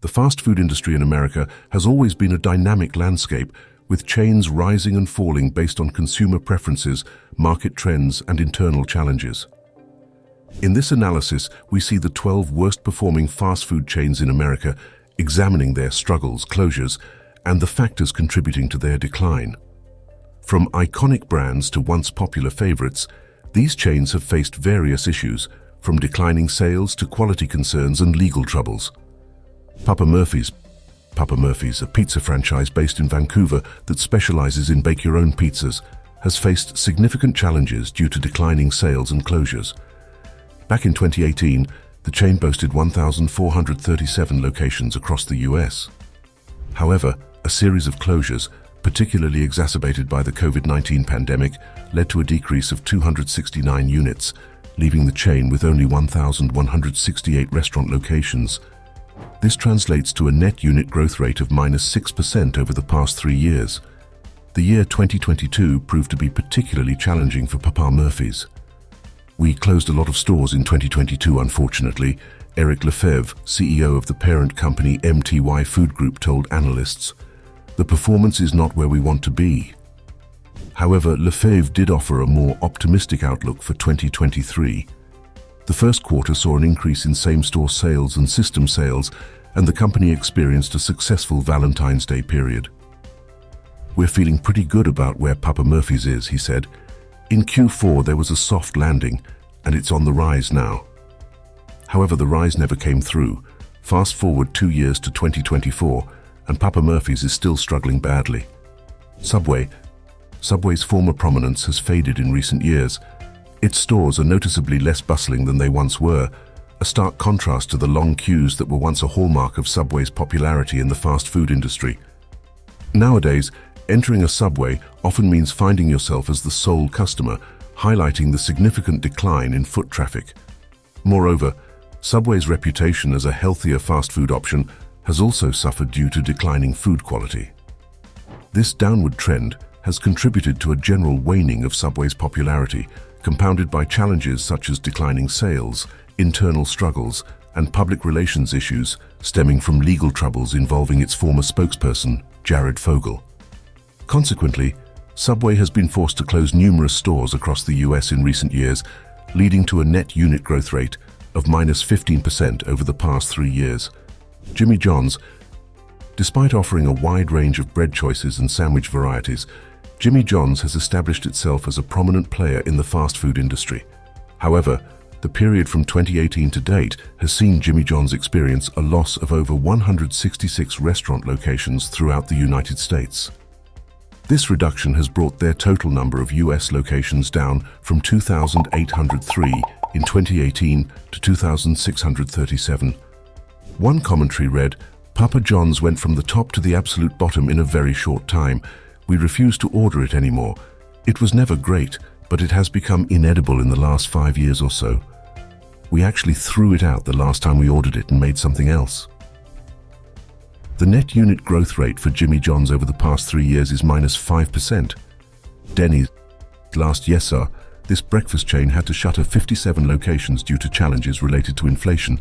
The fast food industry in America has always been a dynamic landscape, with chains rising and falling based on consumer preferences, market trends, and internal challenges. In this analysis, we see the 12 worst-performing fast food chains in America, examining their struggles, closures, and the factors contributing to their decline. From iconic brands to once popular favorites, these chains have faced various issues, from declining sales to quality concerns and legal troubles. Papa Murphy's, a pizza franchise based in Vancouver that specializes in bake-your-own pizzas, has faced significant challenges due to declining sales and closures. Back in 2018, the chain boasted 1,437 locations across the US. However, a series of closures, particularly exacerbated by the COVID-19 pandemic, led to a decrease of 269 units, leaving the chain with only 1,168 restaurant locations. This translates to a net unit growth rate of -6% over the past 3 years. The year 2022 proved to be particularly challenging for Papa Murphy's. "We closed a lot of stores in 2022, unfortunately," Eric Lefebvre, CEO of the parent company MTY Food Group, told analysts. "The performance is not where we want to be." However, Lefebvre did offer a more optimistic outlook for 2023. The first quarter saw an increase in same-store sales and system sales, and the company experienced a successful Valentine's Day period. "We're feeling pretty good about where Papa Murphy's is," he said. "In Q4 there was a soft landing, and it's on the rise now." However, the rise never came through. Fast forward 2 years to 2024, and Papa Murphy's is still struggling badly. Subway's former prominence has faded in recent years. Its stores are noticeably less bustling than they once were, a stark contrast to the long queues that were once a hallmark of Subway's popularity in the fast food industry. Nowadays, entering a Subway often means finding yourself as the sole customer, highlighting the significant decline in foot traffic. Moreover, Subway's reputation as a healthier fast food option has also suffered due to declining food quality. This downward trend has contributed to a general waning of Subway's popularity, compounded by challenges such as declining sales, internal struggles, and public relations issues stemming from legal troubles involving its former spokesperson, Jared Fogle. Consequently, Subway has been forced to close numerous stores across the US in recent years, leading to a net unit growth rate of -15% over the past 3 years. Jimmy John's, despite offering a wide range of bread choices and sandwich varieties, Jimmy John's has established itself as a prominent player in the fast food industry. However, the period from 2018 to date has seen Jimmy John's experience a loss of over 166 restaurant locations throughout the United States. This reduction has brought their total number of US locations down from 2,803 in 2018 to 2,637. One commentary read, "Papa John's went from the top to the absolute bottom in a very short time. We refuse to order it anymore. It was never great, but it has become inedible in the last 5 years or so. We actually threw it out the last time we ordered it and made something else." The net unit growth rate for Jimmy John's over the past 3 years is -5%. Denny's. Last year, this breakfast chain had to shutter 57 locations due to challenges related to inflation.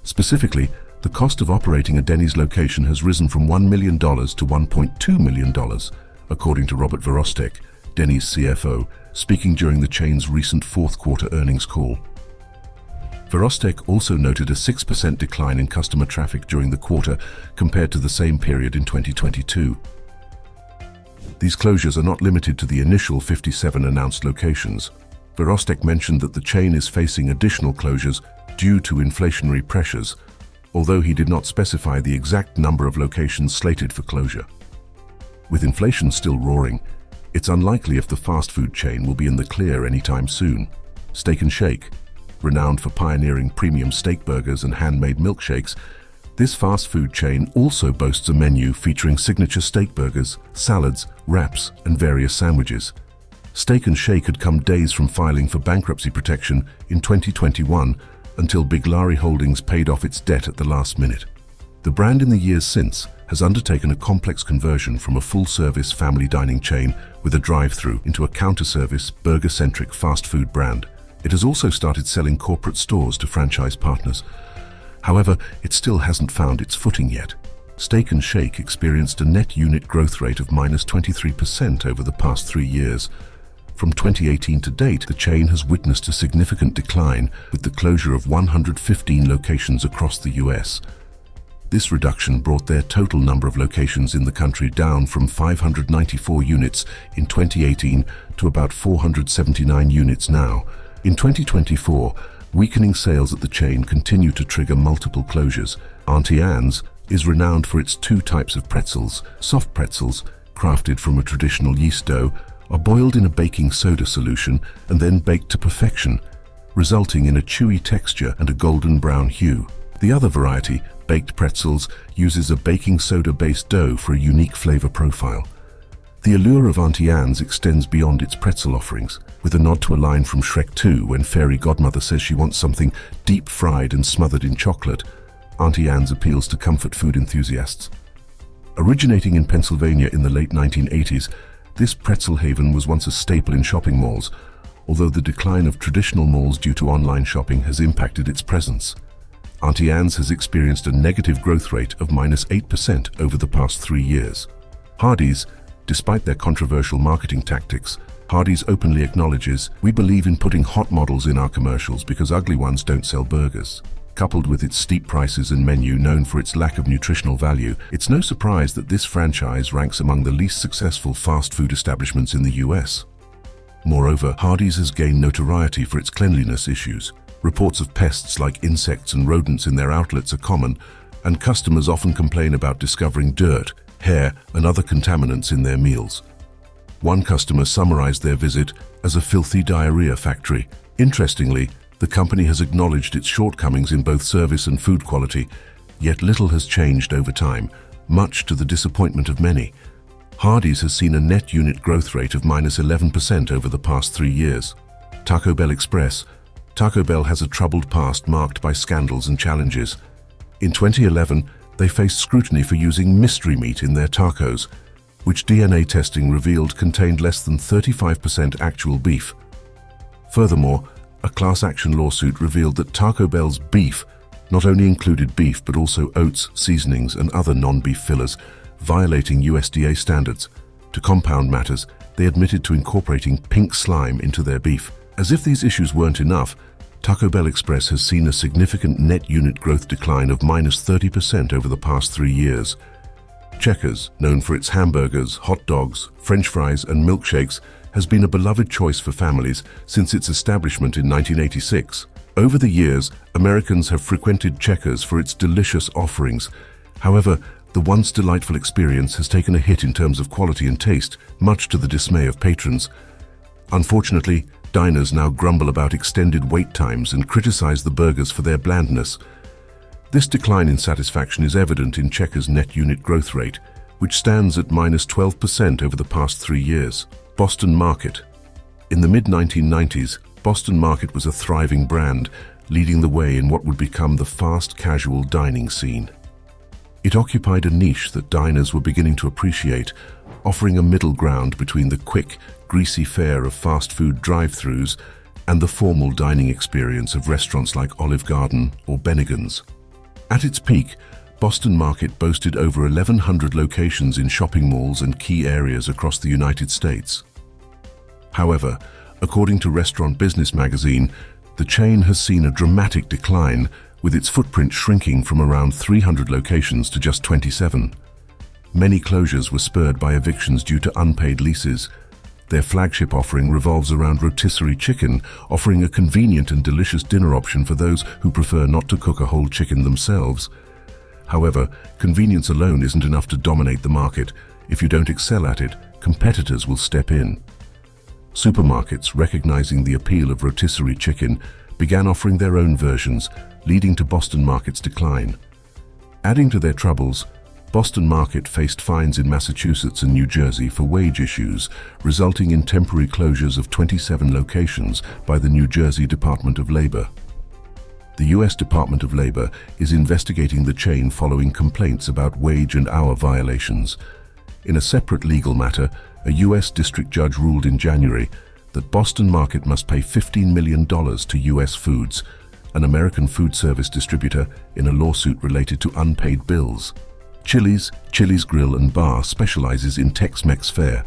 Specifically, the cost of operating a Denny's location has risen from $1 million to $1.2 million, according to Robert Verostek, Denny's CFO, speaking during the chain's recent fourth-quarter earnings call. Verostek also noted a 6% decline in customer traffic during the quarter compared to the same period in 2022. These closures are not limited to the initial 57 announced locations. Verostek mentioned that the chain is facing additional closures due to inflationary pressures, although he did not specify the exact number of locations slated for closure. With inflation still roaring, it's unlikely if the fast food chain will be in the clear anytime soon. Steak 'n Shake, renowned for pioneering premium steak burgers and handmade milkshakes, this fast food chain also boasts a menu featuring signature steak burgers, salads, wraps, and various sandwiches. Steak 'n Shake had come days from filing for bankruptcy protection in 2021 until Biglari Holdings paid off its debt at the last minute. The brand in the years since has undertaken a complex conversion from a full-service family dining chain with a drive-through into a counter-service, burger-centric fast food brand. It has also started selling corporate stores to franchise partners. However, it still hasn't found its footing yet. Steak 'n Shake experienced a net unit growth rate of -23% over the past 3 years. From 2018 to date, the chain has witnessed a significant decline with the closure of 115 locations across the US. This reduction brought their total number of locations in the country down from 594 units in 2018 to about 479 units now. In 2024, weakening sales at the chain continue to trigger multiple closures. Auntie Anne's is renowned for its 2 types of pretzels. Soft pretzels, crafted from a traditional yeast dough, are boiled in a baking soda solution and then baked to perfection, resulting in a chewy texture and a golden brown hue. The other variety, baked pretzels, uses a baking soda-based dough for a unique flavor profile. The allure of Auntie Anne's extends beyond its pretzel offerings, with a nod to a line from Shrek 2 when Fairy Godmother says she wants something deep-fried and smothered in chocolate. Auntie Anne's appeals to comfort food enthusiasts. Originating in Pennsylvania in the late 1980s, this pretzel haven was once a staple in shopping malls, although the decline of traditional malls due to online shopping has impacted its presence. Auntie Anne's has experienced a negative growth rate of -8% over the past 3 years. Hardee's, despite their controversial marketing tactics, Hardee's openly acknowledges, "We believe in putting hot models in our commercials because ugly ones don't sell burgers." Coupled with its steep prices and menu known for its lack of nutritional value, it's no surprise that this franchise ranks among the least successful fast food establishments in the US. Moreover, Hardee's has gained notoriety for its cleanliness issues. Reports of pests like insects and rodents in their outlets are common, and customers often complain about discovering dirt, hair, and other contaminants in their meals. One customer summarized their visit as a filthy diarrhea factory. Interestingly, the company has acknowledged its shortcomings in both service and food quality, yet little has changed over time, much to the disappointment of many. Hardee's has seen a net unit growth rate of -11% over the past 3 years. Taco Bell Express. Taco Bell has a troubled past marked by scandals and challenges. In 2011, they faced scrutiny for using mystery meat in their tacos, which DNA testing revealed contained less than 35% actual beef. Furthermore, a class action lawsuit revealed that Taco Bell's beef not only included beef but also oats, seasonings, and other non-beef fillers, violating USDA standards. To compound matters, they admitted to incorporating pink slime into their beef. As if these issues weren't enough, Taco Bell Express has seen a significant net unit growth decline of -30% over the past 3 years. Checkers, known for its hamburgers, hot dogs, French fries, and milkshakes, has been a beloved choice for families since its establishment in 1986. Over the years, Americans have frequented Checkers for its delicious offerings. However, the once delightful experience has taken a hit in terms of quality and taste, much to the dismay of patrons. Unfortunately, diners now grumble about extended wait times and criticize the burgers for their blandness. This decline in satisfaction is evident in Checkers' net unit growth rate, which stands at -12% over the past 3 years. Boston Market. In the mid-1990s, Boston Market was a thriving brand, leading the way in what would become the fast casual dining scene. It occupied a niche that diners were beginning to appreciate, offering a middle ground between the quick, greasy fare of fast food drive-thrus and the formal dining experience of restaurants like Olive Garden or Bennigan's. At its peak, Boston Market boasted over 1,100 locations in shopping malls and key areas across the United States. However, according to Restaurant Business magazine, the chain has seen a dramatic decline, with its footprint shrinking from around 300 locations to just 27. Many closures were spurred by evictions due to unpaid leases. Their flagship offering revolves around rotisserie chicken, offering a convenient and delicious dinner option for those who prefer not to cook a whole chicken themselves. However, convenience alone isn't enough to dominate the market. If you don't excel at it, competitors will step in. Supermarkets, recognizing the appeal of rotisserie chicken, began offering their own versions, leading to Boston Market's decline. Adding to their troubles, Boston Market faced fines in Massachusetts and New Jersey for wage issues, resulting in temporary closures of 27 locations by the New Jersey Department of Labor. The U.S. Department of Labor is investigating the chain following complaints about wage and hour violations. In a separate legal matter, a U.S. district judge ruled in January that Boston Market must pay $15 million to U.S. Foods, an American food service distributor, in a lawsuit related to unpaid bills. Chili's Grill and Bar specializes in Tex-Mex fare,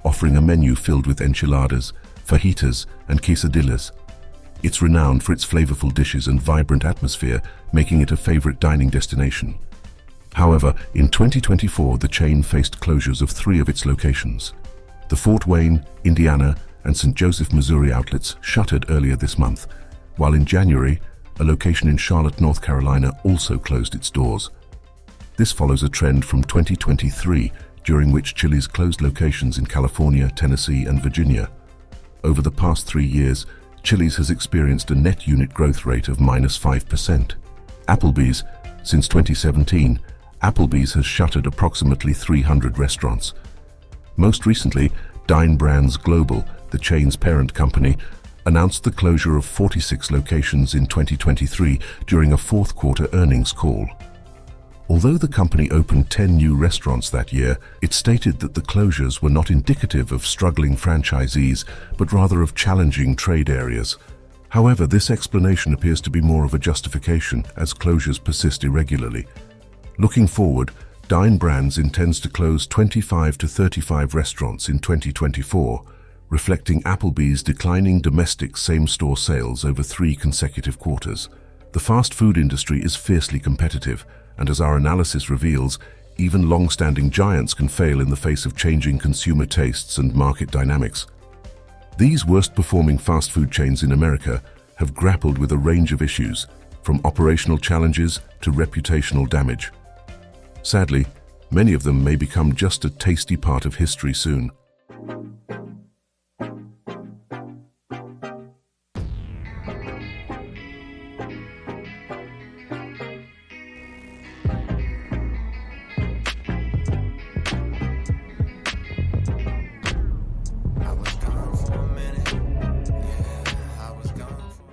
offering a menu filled with enchiladas, fajitas, and quesadillas. It's renowned for its flavorful dishes and vibrant atmosphere, making it a favorite dining destination. However, in 2024, the chain faced closures of 3 of its locations. The Fort Wayne, Indiana, and St. Joseph, Missouri outlets shuttered earlier this month, while in January, a location in Charlotte, North Carolina also closed its doors. This follows a trend from 2023, during which Chili's closed locations in California, Tennessee, and Virginia. Over the past 3 years, Chili's has experienced a net unit growth rate of -5%. Applebee's. Since 2017, Applebee's has shuttered approximately 300 restaurants. Most recently, Dine Brands Global, the chain's parent company, announced the closure of 46 locations in 2023 during a fourth-quarter earnings call. Although the company opened 10 new restaurants that year, it stated that the closures were not indicative of struggling franchisees, but rather of challenging trade areas. However, this explanation appears to be more of a justification, as closures persist irregularly. Looking forward, Dine Brands intends to close 25 to 35 restaurants in 2024, reflecting Applebee's declining domestic same-store sales over 3 consecutive quarters. The fast food industry is fiercely competitive, and as our analysis reveals, even long-standing giants can fail in the face of changing consumer tastes and market dynamics. These worst-performing fast food chains in America have grappled with a range of issues, from operational challenges to reputational damage. Sadly, many of them may become just a tasty part of history soon.